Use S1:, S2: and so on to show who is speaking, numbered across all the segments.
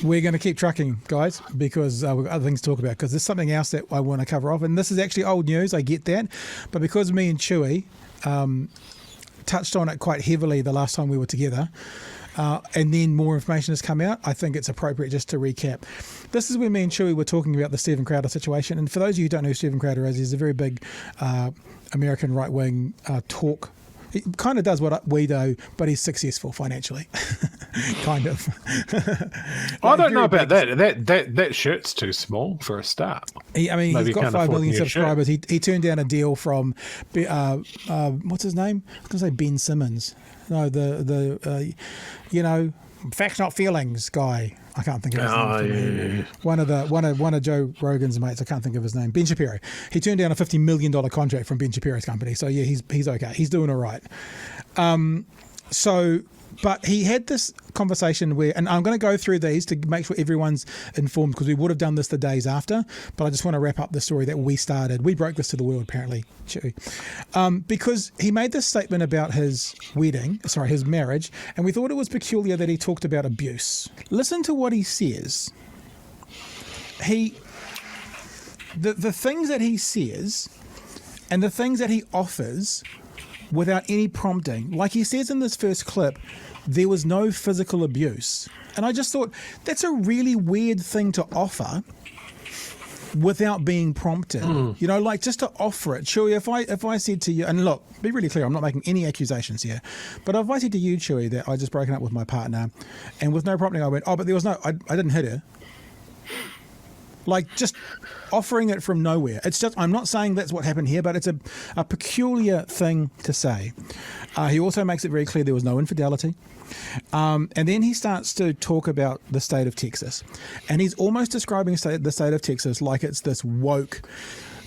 S1: we're going to keep trucking, guys, because we've got other things to talk about, because there's something else that I want to cover off. And this is actually old news, I get that. But because me and Chewy touched on it quite heavily the last time we were together, and then more information has come out, I think it's appropriate just to recap. This is when me and Chewy were talking about the Stephen Crowder situation. And for those of you who don't know who Stephen Crowder is, he's a very big American right-wing talk. He kind of does what we do, but he's successful financially, kind of.
S2: I don't know about that. That shirt's too small for a start.
S1: He's got 5 million subscribers. He turned down a deal from, what's his name? I was going to say Ben Simmons. No, the facts not feelings guy. I can't think of his name.
S2: Yeah.
S1: One of Joe Rogan's mates. I can't think of his name. Ben Shapiro. He turned down a $50 million contract from Ben Shapiro's company. So yeah, he's okay. He's doing all right. But he had this conversation where, and I'm going to go through these to make sure everyone's informed, because we would have done this the days after, but I just want to wrap up the story that we started. We broke this to the world, apparently, Chewy. Because he made this statement about his marriage, and we thought it was peculiar that he talked about abuse. Listen to what he says. The things that he says and the things that he offers without any prompting. Like he says in this first clip, there was no physical abuse. And I just thought, that's a really weird thing to offer without being prompted. Just to offer it. Chewy, if I said to you, and look, be really clear, I'm not making any accusations here, but if I said to you, Chewy, that I just broken up with my partner, and with no prompting I went, but there was I didn't hit her. Like, just offering it from nowhere. It's just, I'm not saying that's what happened here, but it's a peculiar thing to say. He also makes it very clear there was no infidelity. And then he starts to talk about the state of Texas. And he's almost describing the state of Texas like it's this woke,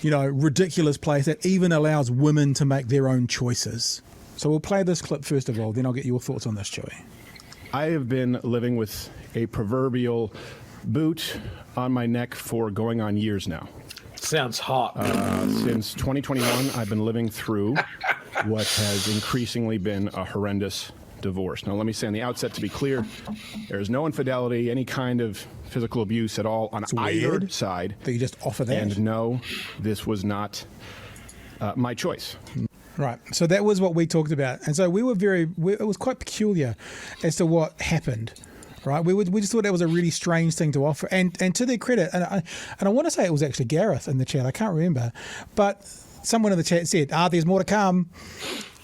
S1: ridiculous place that even allows women to make their own choices. So we'll play this clip first of all, then I'll get your thoughts on this, Chewy.
S3: I have been living with a proverbial boot on my neck for going on years now.
S2: Sounds hot.
S3: Since 2021, I've been living through what has increasingly been a horrendous divorce. Now, let me say on the outset, to be clear, there is no infidelity, any kind of physical abuse at all on either side.
S1: That you just offer that.
S3: And no, this was not my choice.
S1: Right. So that was what we talked about. And so it was quite peculiar as to what happened. Right, we just thought that was a really strange thing to offer, and to their credit, and I want to say it was actually Gareth in the chat. I can't remember, but someone in the chat said, "There's more to come,"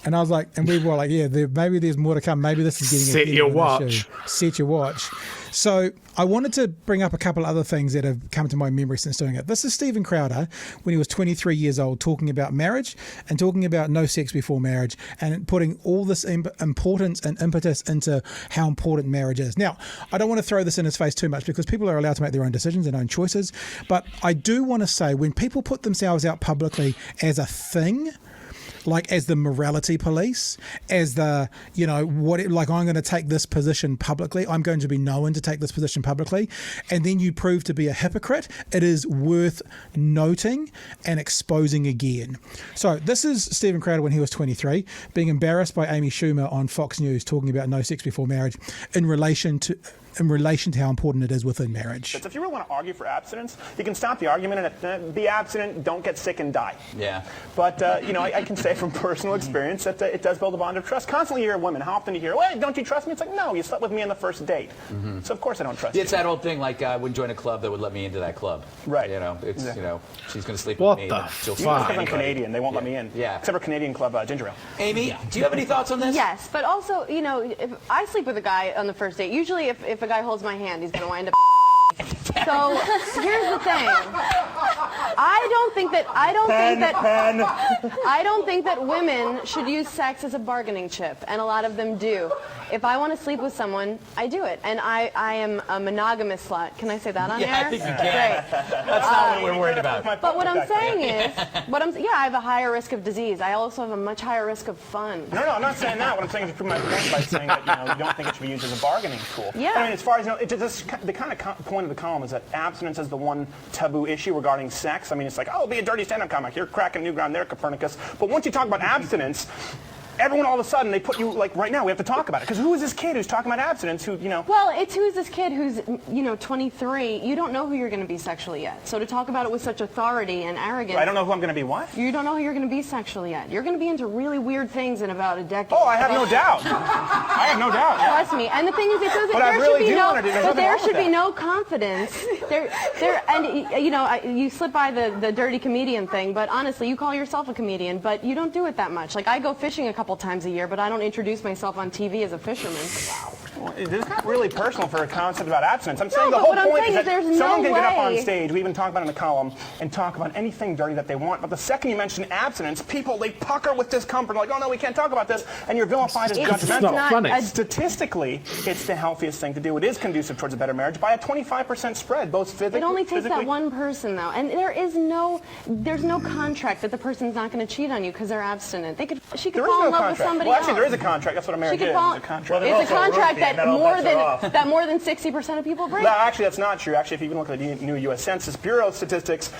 S1: and I was like, and we were like, "Yeah, maybe there's more to come. Maybe this is getting
S2: set your watch.
S1: Set your watch." So I wanted to bring up a couple of other things that have come to my memory since doing it. This is Stephen Crowder when he was 23 years old, talking about marriage and talking about no sex before marriage, and putting all this importance and impetus into how important marriage is. Now, I don't want to throw this in his face too much, because people are allowed to make their own decisions and own choices. But I do want to say, when people put themselves out publicly as a thing, like as the morality police, as the, I'm going to take this position publicly, I'm going to be known to take this position publicly, and then you prove to be a hypocrite, it is worth noting and exposing again. So this is Stephen Crowder when he was 23, being embarrassed by Amy Schumer on Fox News, talking about no sex before marriage in relation to how important it is within marriage.
S4: If you really want to argue for abstinence, you can stop the argument and be abstinent, don't get sick and die.
S5: Yeah.
S4: But, I can say from personal experience that it does build a bond of trust. Constantly you hear women, how often do you hear, well, don't you trust me? It's like, no, you slept with me on the first date. Mm-hmm. So, of course, I don't trust you.
S5: It's that old thing, like, I wouldn't join a club that would let me into that club.
S4: Right.
S5: She's going to sleep with me.
S2: What the
S5: she'll
S4: fuck? I'm Canadian. They won't let me in.
S5: Yeah.
S4: Except for Canadian club ginger ale.
S5: Amy, do you have any thoughts on this?
S6: Yes, but also, if I sleep with a guy on the first date, usually if a guy holds my hand, he's going to wind up. So here's the thing. I don't think that women should use sex as a bargaining chip, and a lot of them do. If I want to sleep with someone, I do it, and I am a monogamous slut. Can I say that on air?
S5: I think you can.
S6: Great.
S5: That's not what we're worried about.
S6: But what I'm saying is, I have a higher risk of disease. I also have a much higher risk of fun.
S4: No, I'm not saying that. What I'm saying is to prove my point by saying that you don't think it should be used as a bargaining tool.
S6: Yeah.
S4: I mean, as far as the kind of point of the column is that abstinence is the one taboo issue regarding sex. I mean, it's like, be a dirty stand-up comic. You're cracking new ground there, Copernicus. But once you talk about abstinence, everyone all of a sudden, they put you, like right now, we have to talk about it. Because who is this kid who's talking about abstinence who, you know?
S6: Well, it's who's this kid who's, 23. You don't know who you're going to be sexually yet. So to talk about it with such authority and arrogance.
S4: I don't know who I'm going to be what?
S6: You don't know who you're going to be sexually yet. You're going to be into really weird things in about a decade.
S4: Oh, I have no doubt. I have no doubt. Yeah.
S6: Trust me. And the thing is, it doesn't.
S4: But I really do want to do.
S6: But there should be no confidence. You slip by the dirty comedian thing, but honestly, you call yourself a comedian, but you don't do it that much. Like, I go fishing a couple times a year, but I don't introduce myself on TV as a fisherman.
S4: Wow. Well, it's not really personal for a concept about abstinence. I'm saying
S6: No,
S4: the whole
S6: but what I'm
S4: point
S6: saying
S4: is that
S6: is there's
S4: someone
S6: no
S4: can get up on
S6: way.
S4: stage, we even talk about it in the column, and talk about anything dirty that they want. But the second you mention abstinence, people, they pucker with discomfort, like, oh no, we can't talk about this, and you're vilified as judgmental.
S2: not funny.
S4: Statistically, it's the healthiest thing to do. It is conducive towards a better marriage by a 25% spread, both physically.
S6: It only takes
S4: physically.
S6: that one person, though, and there's no contract that the person's not going to cheat on you because they're abstinent. She could
S4: There is
S6: fall
S4: no
S6: in love
S4: contract.
S6: with somebody
S4: Well,
S6: else.
S4: actually, there is a contract. That's what a marriage
S6: She
S4: is.
S6: could fall.
S4: It's a contract.
S6: It's a contract that
S5: that
S6: more than 60% of people break.
S4: No, actually, that's not true. Actually, if you even look at the new U.S. Census Bureau statistics,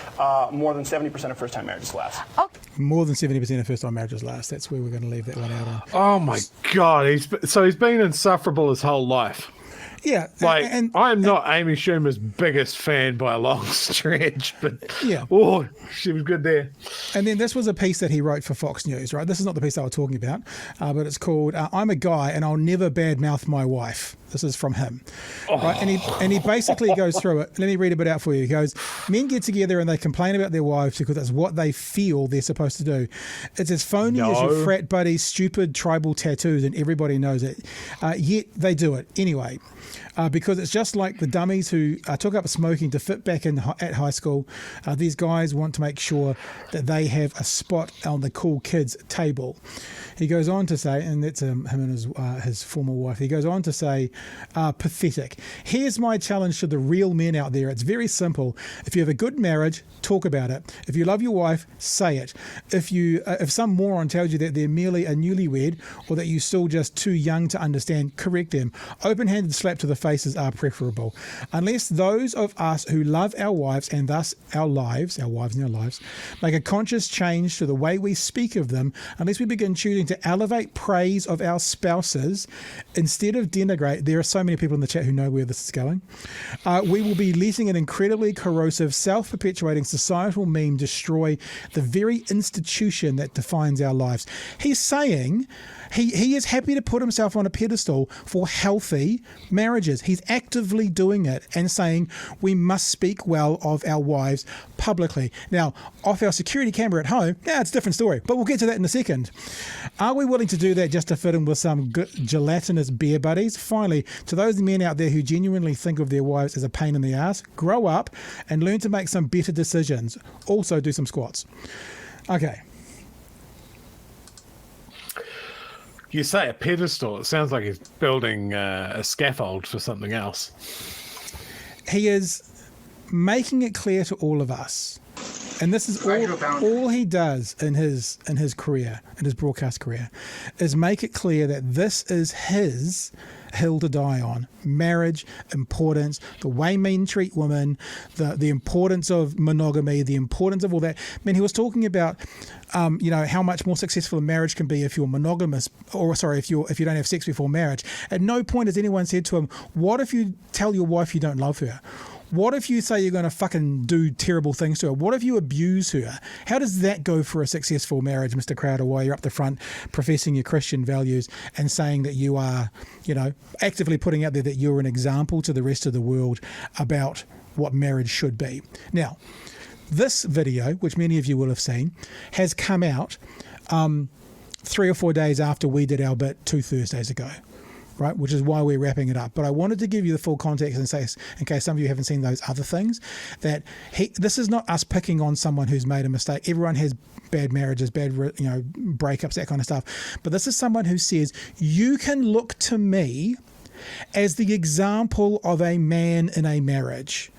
S4: more than 70% of first-time marriages last.
S1: More than 70% of first-time marriages last. That's where we're going to leave that one out on.
S2: Oh my God, he's been insufferable his whole life.
S1: Yeah,
S2: Like, I'm not Amy Schumer's biggest fan by a long stretch, but
S1: Yeah.
S2: oh, she was good there.
S1: And then this was a piece that he wrote for Fox News, right? This is not the piece I was talking about, but it's called "I'm a Guy and I'll Never Badmouth My Wife." This is from him, right? And he basically goes through it. Let me read a bit out for you. He goes, "Men get together and they complain about their wives because that's what they feel they're supposed to do. It's as phony as your frat buddy's stupid tribal tattoos, and everybody knows it. Yet they do it anyway." Because it's just like the dummies who took up smoking to fit back in at high school. These guys want to make sure that they have a spot on the cool kids table. He goes on to say, and that's him and his former wife, he goes on to say, pathetic. Here's my challenge to the real men out there. It's very simple. If you have a good marriage, talk about it. If you love your wife, say it. If some moron tells you that they're merely a newlywed or that you're still just too young to understand, correct them. Open-handed slap to the faces are preferable. Unless those of us who love our wives and thus our wives and our lives, make a conscious change to the way we speak of them, unless we begin choosing to elevate praise of our spouses instead of denigrate, there are so many people in the chat who know where this is going, we will be letting an incredibly corrosive, self-perpetuating societal meme destroy the very institution that defines our lives. He's saying he is happy to put himself on a pedestal for healthy marriages. He's actively doing it and saying we must speak well of our wives publicly. Now, off our security camera at home, it's a different story, but we'll get to that in a second. Are we willing to do that just to fit in with some good gelatinous beer buddies? Finally, to those men out there who genuinely think of their wives as a pain in the ass, grow up and learn to make some better decisions. Also do some squats. Okay.
S2: You say a pedestal, it sounds like he's building a scaffold for something else.
S1: He is making it clear to all of us, and this is all he does in his career, in his broadcast career, is make it clear that this is his hill to die on. Marriage, importance, the way men treat women, the importance of monogamy, the importance of all that. I mean, he was talking about how much more successful a marriage can be if you're monogamous, if you don't have sex before marriage. At no point has anyone said to him, what if you tell your wife you don't love her? What if you say you're going to fucking do terrible things to her? What if you abuse her? How does that go for a successful marriage, Mr. Crowder, while you're up the front professing your Christian values and saying that you are, actively putting out there that you're an example to the rest of the world about what marriage should be? Now, this video, which many of you will have seen, has come out 3 or 4 days after we did our bit 2 Thursdays ago. Right, which is why we're wrapping it up. But I wanted to give you the full context and say, in case some of you haven't seen those other things, that this is not us picking on someone who's made a mistake. Everyone has bad marriages, bad breakups, that kind of stuff. But this is someone who says, you can look to me as the example of a man in a marriage.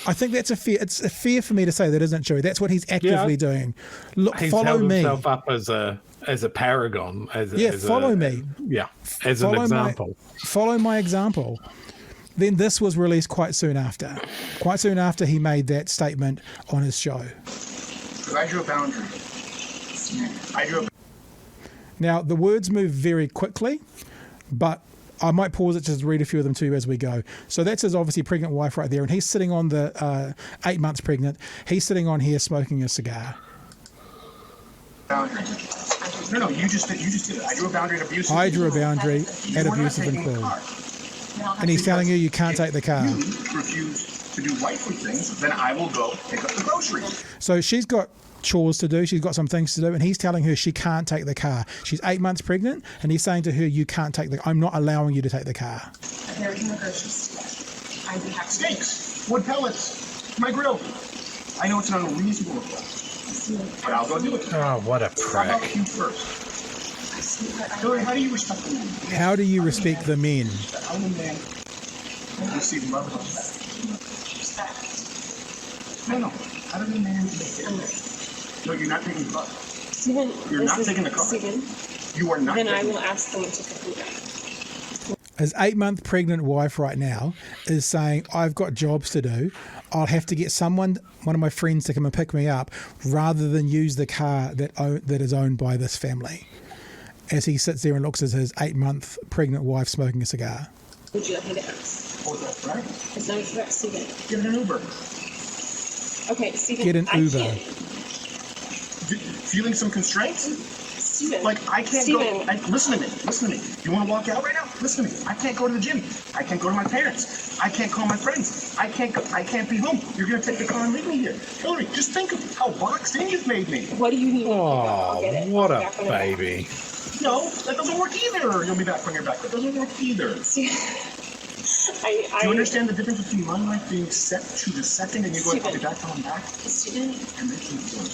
S1: I think that's it's fair for me to say that isn't true. That's what he's actively doing. Look,
S2: he's
S1: follow
S2: held
S1: me.
S2: Himself up as a paragon.
S1: Follow me.
S2: Yeah, as an example.
S1: Follow my example. Then this was released quite soon after. Quite soon after he made that statement on his show.
S7: I drew a boundary.
S1: Now, the words move very quickly, but I might pause it just to read a few of them to you as we go. So that's his obviously pregnant wife right there, and he's sitting on the 8 months pregnant. He's sitting on here smoking a cigar.
S7: Boundary. No, you just did it. I drew a boundary at abusive.
S1: I drew a boundary at abusive and cruel. And he's telling you can't take the car.
S7: You refuse to do wifely things, then I will go pick up the groceries.
S1: So she's got chores to do, she's got some things to do, and he's telling her she can't take the car. She's 8 months pregnant, and he's saying to her, you can't take I'm not allowing you to take the car.
S8: There is no groceries today. I'd be happy.
S7: Steaks, wood pellets, my grill. I know it's an unreasonable request, but I'll go do it.
S2: Oh, what a
S7: How about
S2: prick.
S7: you first? Hillary, how do you respect the men?
S1: How do you respect the men?
S7: How do men receive love and respect? No. How do the men No, you're not taking the car.
S8: Stephen,
S7: You're not taking the car.
S8: Stephen,
S7: You are not
S8: then I
S7: taking
S8: will
S7: the car.
S8: ask someone to pick me up.
S1: His 8 month pregnant wife right now is saying, I've got jobs to do. I'll have to get one of my friends to come and pick me up rather than use the car that is owned by this family. As he sits there and looks at his 8 month pregnant wife smoking a cigar.
S8: Would you like me to ask?
S7: Oh, that's right.
S8: It's not about Stephen.
S7: Get an Uber.
S8: Okay, Stephen.
S1: Get an
S8: I
S1: Uber.
S8: can't.
S7: Feeling some constraints?
S8: Stephen.
S7: Like, I can't
S8: Stephen.
S7: go. Listen to me. You want to walk out right now? Listen to me. I can't go to the gym. I can't go to my parents. I can't call my friends. I can't be home. You're going to take the car and leave me here. Hillary, just think of how boxed in you've made me.
S8: What do you need?
S2: Oh,
S8: I'll get it.
S2: what
S8: I'll be
S2: a
S8: back when I'm back.
S2: baby.
S7: No, that doesn't work either. You'll be back when you're back. That doesn't work either.
S8: I
S7: Do you understand the difference between my life being set to the second and you going, I'll be back till I'm back?
S8: Stephen,
S7: And making it work.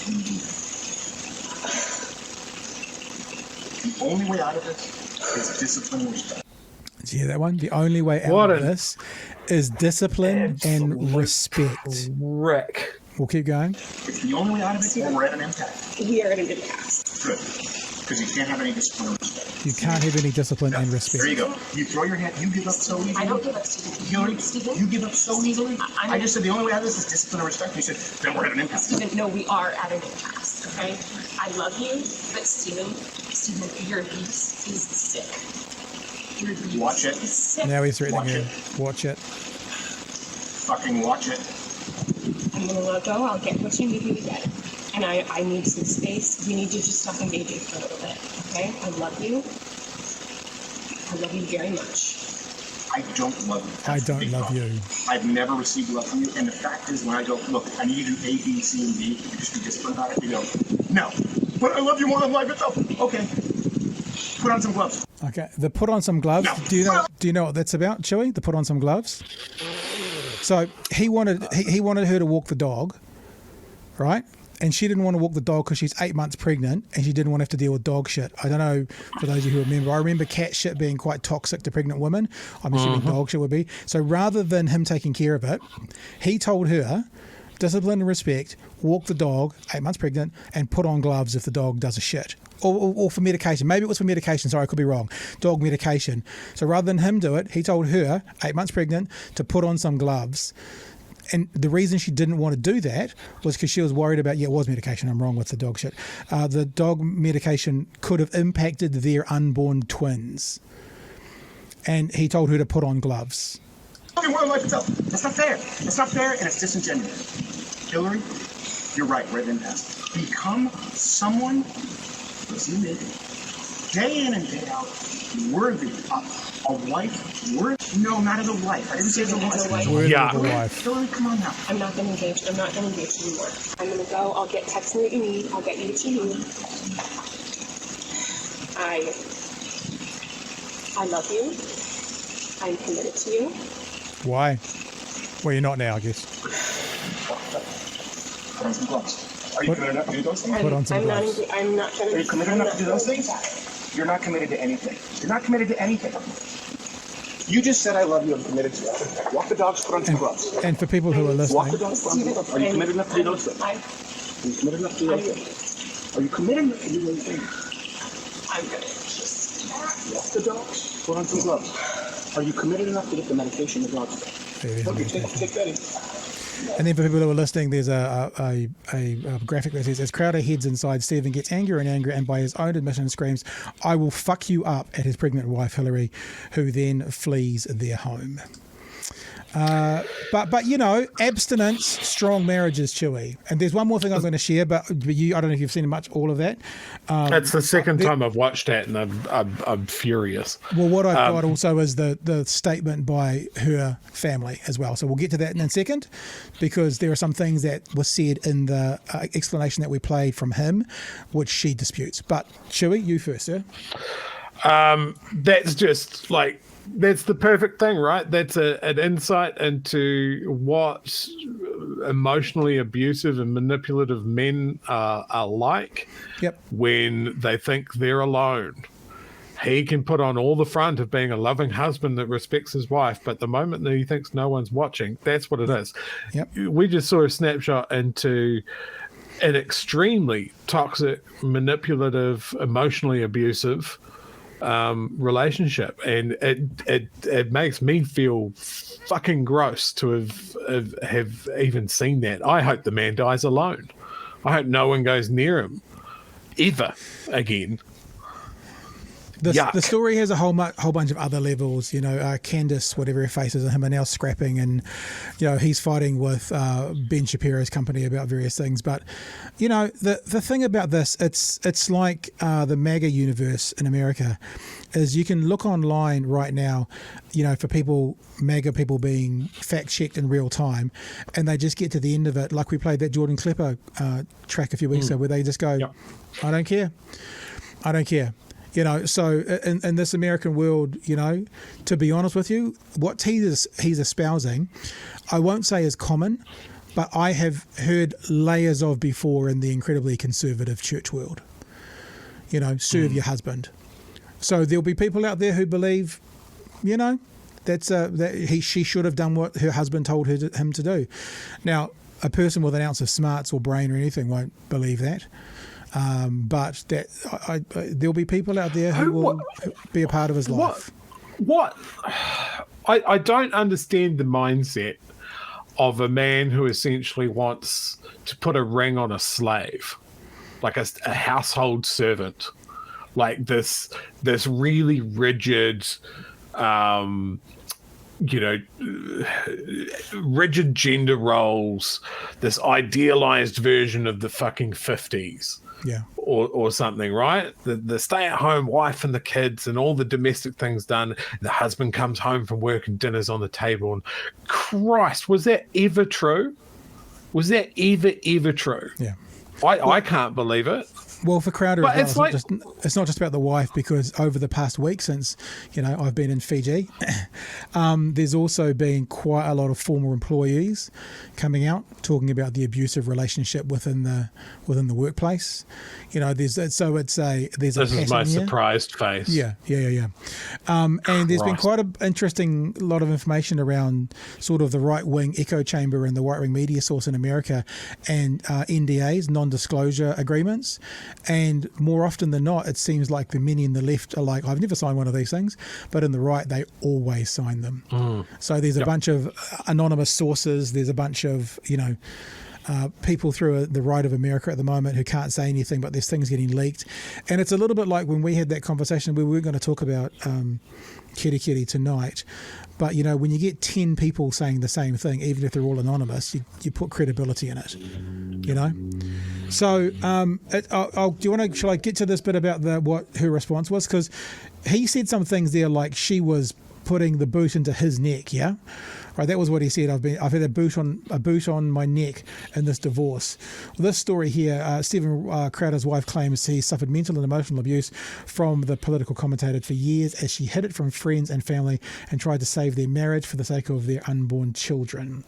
S7: The only way out of this is discipline and respect.
S1: Did you hear that one? The only way out
S2: What
S1: of
S2: a-
S1: this is discipline and respect.
S2: Wreck.
S1: We'll keep going.
S7: It's the only way out of it, or we're at an impasse.
S8: we are at an impasse.
S7: Good. Because you can't have any discipline or respect.
S1: You can't have any discipline and respect.
S7: There you go. You throw your hand, you give up so easily.
S8: I don't give up, Stephen.
S7: Hillary,
S8: Stephen,
S7: you give up so easily.
S8: I'm-
S7: I just said the only way out of this is discipline and respect. You said, then we're at an impasse.
S8: Stephen, no, we are at an impasse, okay? I love you, but Stephen, your abuse is sick. Your abuse
S7: Watch it.
S8: is sick.
S1: Now he's threatening
S7: Watch
S1: her.
S7: it.
S1: Watch it.
S7: Fucking watch it.
S8: I'm gonna let go. I'll get what you need me to get. And I need some space. We need to just stop engaging for a little bit, okay? I love you. I love you very much.
S7: I don't love you.
S1: I
S7: That's the
S1: don't
S7: big
S1: love
S7: problem.
S1: you.
S7: I've never received love from you. And the fact is, when I go, look, I need you to do A, B, C, and D, you just be disciplined about it. You go, no. But I love you more than life itself. Okay. Put on some gloves.
S1: Okay, the put on some gloves.
S7: No.
S1: Do you know what that's about, Chewy? The put on some gloves. So he wanted her to walk the dog, right? And she didn't want to walk the dog because she's 8 months pregnant and she didn't want to have to deal with dog shit. I don't know for those of you who remember. I remember cat shit being quite toxic to pregnant women. I'm assuming dog shit would be. So rather than him taking care of it, he told her, discipline and respect, walk the dog, 8 months pregnant, and put on gloves if the dog does a shit. Or for medication. Maybe it was for medication. Sorry, I could be wrong. Dog medication. So rather than him do it, he told her, 8 months pregnant, to put on some gloves. And the reason she didn't want to do that was because she was worried about, it was medication. I'm wrong with the dog shit. The dog medication could have impacted their unborn twins. And he told her to put on gloves.
S7: Fucking more than life itself. That's not fair. It's not fair and it's disingenuous. Hillary, you're right. We're at an impasse. Become someone, listen to me, day in and day out, worthy of a wife. No, not as a wife. I didn't say as a wife.
S1: Worthy
S2: Yeah.
S1: of a wife.
S7: Hillary, come on now.
S8: I'm not gonna engage. I'm not gonna engage anymore. I'm gonna go. I'll get text me what you need. I'll get you what you need. I love you. I'm committed to you.
S1: Why? Well, you're not now, I guess.
S7: Put on some gloves. Are you committed enough to do those things?
S1: Put on some
S8: I'm not.
S1: gloves.
S8: I'm not trying to.
S7: Are you committed
S8: I'm
S7: enough
S8: not
S7: to do those
S8: doing
S7: things?
S8: that.
S7: You're not committed to anything. You're not committed to anything. You just said I love you. I'm committed to it. Walk the dogs. Put on some gloves.
S1: And for people who are
S7: Walk the
S1: listening,
S7: dogs. Put on some gloves. Are you committed enough to do those things? Are you committed enough to do those things? Are you committed enough to do those things?
S8: I'm gonna just.
S7: Walk the dogs. Put on some gloves. Are you committed enough to get the medication the dogs take?
S1: there it is,
S7: Okay,
S1: medication.
S7: take that in.
S1: And then for people who are listening, there's a graphic that says, as Crowder heads inside, Stephen gets angrier and angrier and by his own admission screams, "I will fuck you up," at his pregnant wife, Hillary, who then flees their home. But you know, abstinence, strong marriages, Chewy. And there's one more thing I'm going to share, but you, I don't know if you've seen much all of that.
S2: It's the second time I've watched that, and I'm furious.
S1: Well, what I've got also is the statement by her family as well. So we'll get to that in a second, because there are some things that were said in the explanation that we played from him, which she disputes. But Chewy, you first, sir.
S2: That's just like, that's the perfect thing, right? That's an insight into what emotionally abusive and manipulative men are like.
S1: Yep.
S2: When they think they're alone. He can put on all the front of being a loving husband that respects his wife, but the moment that he thinks no one's watching, that's what it is.
S1: Yep.
S2: We just saw a snapshot into an extremely toxic, manipulative, emotionally abusive relationship, and it makes me feel fucking gross to have even seen that. I hope the man dies alone. I hope no one goes near him ever again.
S1: The story has a whole bunch of other levels. You know, Candace, whatever her face is, and him are now scrapping, and you know he's fighting with Ben Shapiro's company about various things. But you know, the thing about this, it's like the MAGA universe in America, is you can look online right now, you know, for people, MAGA people being fact checked in real time, and they just get to the end of it, like we played that Jordan Klepper track a few weeks ago, where they just go, I don't care. You know, so in this American world, you know, to be honest with you, what he's espousing, I won't say is common, but I have heard layers of before in the incredibly conservative church world. You know, serve your husband. So there'll be people out there who believe, you know, she should have done what her husband told him to do. Now, a person with an ounce of smarts or brain or anything won't believe that. But there'll be people out there who will be a part of his life.
S2: I don't understand the mindset of a man who essentially wants to put a ring on a slave, like a household servant, like this really rigid, you know, rigid gender roles, this idealized version of the fucking 50s.
S1: Yeah.
S2: Or something, right? The stay-at-home wife and the kids and all the domestic things done. The husband comes home from work and dinner's on the table. And Christ, was that ever true? Was that ever true?
S1: Yeah.
S2: I can't believe it.
S1: Well, for Crowder,
S2: but
S1: as well, it's not just about the wife, because over the past week since, you know, I've been in Fiji, there's also been quite a lot of former employees coming out talking about the abusive relationship within the workplace. You know, there's a pattern. This
S2: is my
S1: here.
S2: Surprised face.
S1: Yeah. And there's been quite an interesting lot of information around sort of the right-wing echo chamber and the right-wing media source in America, and NDAs, non-disclosure agreements. And more often than not, it seems like the many in the left are like, I've never signed one of these things, but in the right, they always sign them. So there's a bunch of anonymous sources. There's a bunch of, you know, people through the right of America at the moment who can't say anything, but there's things getting leaked. And it's a little bit like when we had that conversation, we were going to talk about Kiri tonight. But, you know, when you get 10 people saying the same thing, even if they're all anonymous, you put credibility in it, you know? So shall I get to this bit about what her response was? Because he said some things there like she was putting the boot into his neck, yeah? Right, that was what he said. I've had a boot on my neck in this divorce. Well, this story here, Stephen Crowder's wife claims he suffered mental and emotional abuse from the political commentator for years, as she hid it from friends and family and tried to save their marriage for the sake of their unborn children.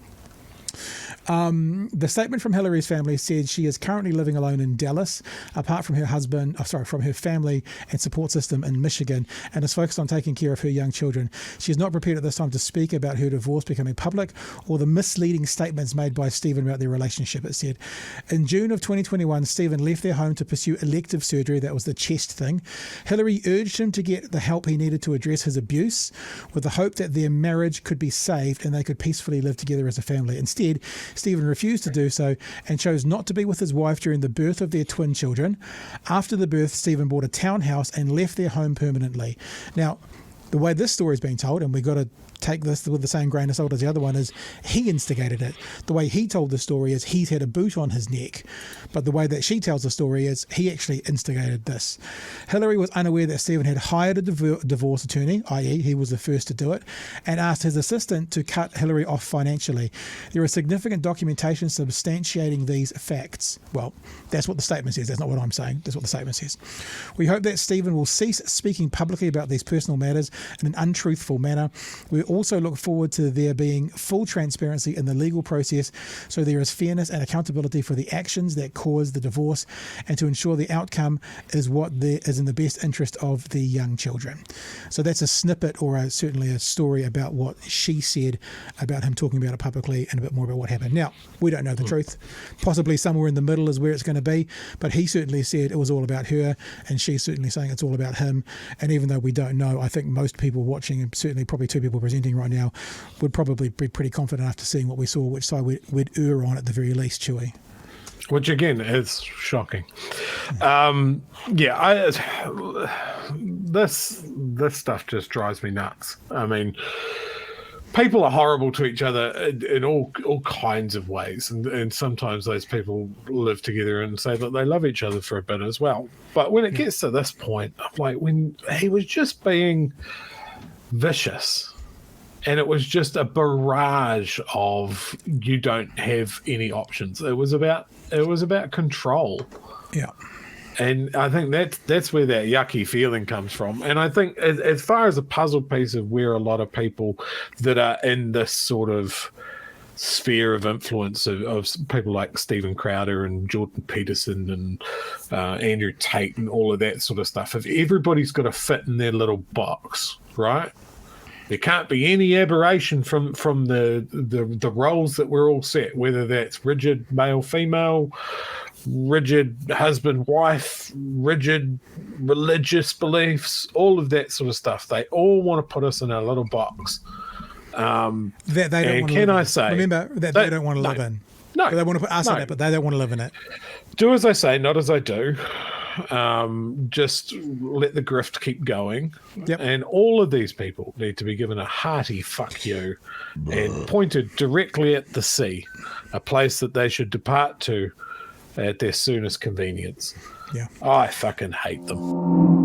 S1: The statement from Hillary's family said she is currently living alone in Dallas, apart from from her family and support system in Michigan, and is focused on taking care of her young children. She is not prepared at this time to speak about her divorce becoming public or the misleading statements made by Stephen about their relationship, it said. In June of 2021, Stephen left their home to pursue elective surgery. That was the chest thing. Hillary urged him to get the help he needed to address his abuse, with the hope that their marriage could be saved and they could peacefully live together as a family. Instead, Stephen refused to do so and chose not to be with his wife during the birth of their twin children. After the birth, Stephen bought a townhouse and left their home permanently. Now, the way this story is being told, and we've got to take this with the same grain of salt as the other one, is he instigated it. The way he told the story is he's had a boot on his neck, but the way that she tells the story is he actually instigated this. Hillary was unaware that Stephen had hired a divorce attorney, i.e. he was the first to do it, and asked his assistant to cut Hillary off financially. There is significant documentation substantiating these facts. Well, that's what the statement says. That's not what I'm saying. That's what the statement says. We hope that Stephen will cease speaking publicly about these personal matters in an untruthful manner. We also look forward to there being full transparency in the legal process so there is fairness and accountability for the actions that caused the divorce and to ensure the outcome is what is in the best interest of the young children. So that's a snippet or certainly a story about what she said about him talking about it publicly and a bit more about what happened. Now, we don't know the truth. Possibly somewhere in the middle is where it's going to be, but he certainly said it was all about her and she's certainly saying it's all about him. And even though we don't know, I think most people watching, and certainly probably two people presenting right now, would probably be pretty confident after seeing what we saw, which side we'd err on at the very least, Chewy.
S2: Which again is shocking. This stuff just drives me nuts. I mean, people are horrible to each other in all kinds of ways, and sometimes those people live together and say that they love each other for a bit as well. But when it gets to this point, I'm like, when he was just being vicious. And it was just a barrage of you don't have any options. It was about control.
S1: Yeah.
S2: And I think that's where that yucky feeling comes from. And I think as far as a puzzle piece of where a lot of people that are in this sort of sphere of influence of people like Stephen Crowder and Jordan Peterson and Andrew Tate and all of that sort of stuff, if everybody's got to fit in their little box, right? There can't be any aberration from the roles that we're all set, whether that's rigid male-female, rigid husband-wife, rigid religious beliefs, all of that sort of stuff. They all want to put us in a little box.
S1: That they don't
S2: and
S1: want to
S2: can
S1: live
S2: I
S1: in.
S2: say...
S1: Remember, that they don't want to live in.
S2: No.
S1: They want to put us in it, but they don't want to live in it.
S2: Do as I say, not as I do. Just let the grift keep going.
S1: Yep.
S2: And all of these people need to be given a hearty fuck you and pointed directly at the sea, a place that they should depart to at their soonest convenience.
S1: Yeah.
S2: I fucking hate them.